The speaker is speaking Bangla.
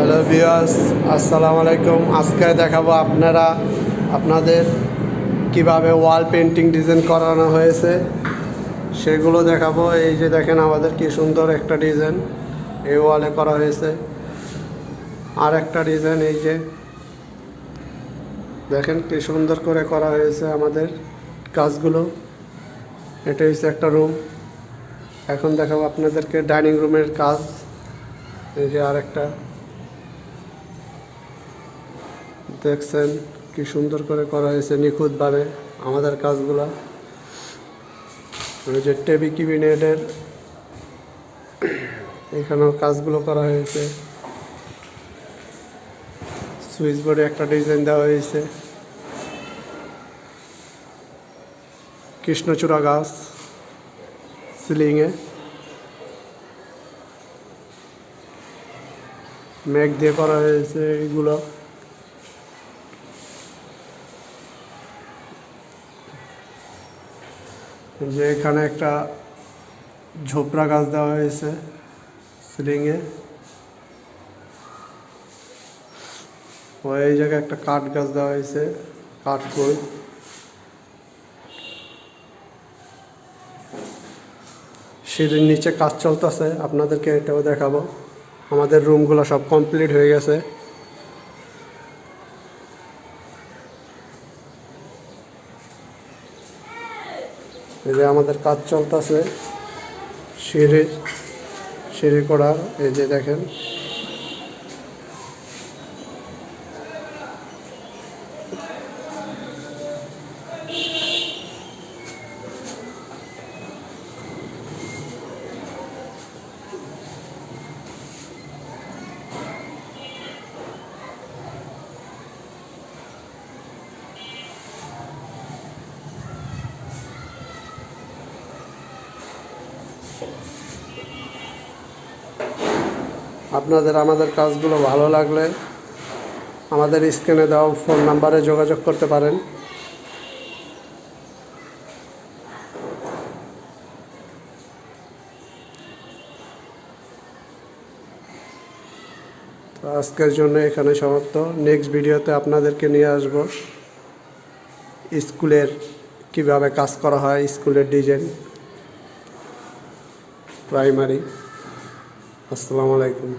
হ্যালো ভিউয়ার্স, আসসালামু আলাইকুম। আজকে দেখাবো আপনাদের কিভাবে ওয়াল পেন্টিং ডিজাইন করানো হয়েছে সেগুলো দেখাবো। এই যে দেখেন আমাদের কি সুন্দর একটা ডিজাইন এই ওয়ালে করা হয়েছে। আর একটা ডিজাইন এই যে দেখেন কি সুন্দর করে করা হয়েছে আমাদের কাজগুলো। এটা হচ্ছে একটা রুম। এখন দেখাবো আপনাদেরকে ডাইনিং রুমের কাজ। এই যে আরেকটা দেখছেন কি সুন্দর করে করা হয়েছে নিখুঁতভাবে আমাদের কাজগুলো। ওই যে টেবিল ক্যাবিনেটের এখানেও কাজগুলো করা হয়েছে। সুইচ বোর্ডে একটা ডিজাইন দেওয়া হয়েছে, কৃষ্ণচূড়া গাছ সিলিংয়ে মেঘ দিয়ে করা হয়েছে। এইগুলো যে এখানে একটা ঝোপড়া গাছ দেওয়া হয়েছে সিলিংয়ে। এই জায়গায় একটা কাঠ গাছ দেওয়া হয়েছে, কাঠখোল। সিঁড়ির নিচে কাজ চলতেছে, আপনাদেরকে এটাও দেখাবো। আমাদের রুমগুলো সব কমপ্লিট হয়ে গেছে। এই যে আমাদের কাজ চলতেছে সিঁড়ি করার। এই যে দেখেন আপনাদের আমাদের কাজগুলো ভালো লাগলে আমাদের স্ক্রিনে দেওয়া ফোন নাম্বারে যোগাযোগ করতে পারেন। তো আজকের জন্য এখানে সমাপ্ত। নেক্সট ভিডিওতে আপনাদেরকে নিয়ে আসব স্কুলের কিভাবে কাজ করা হয়, স্কুলের ডিজাইন প্রাইমারি। আসসালামু আলাইকুম।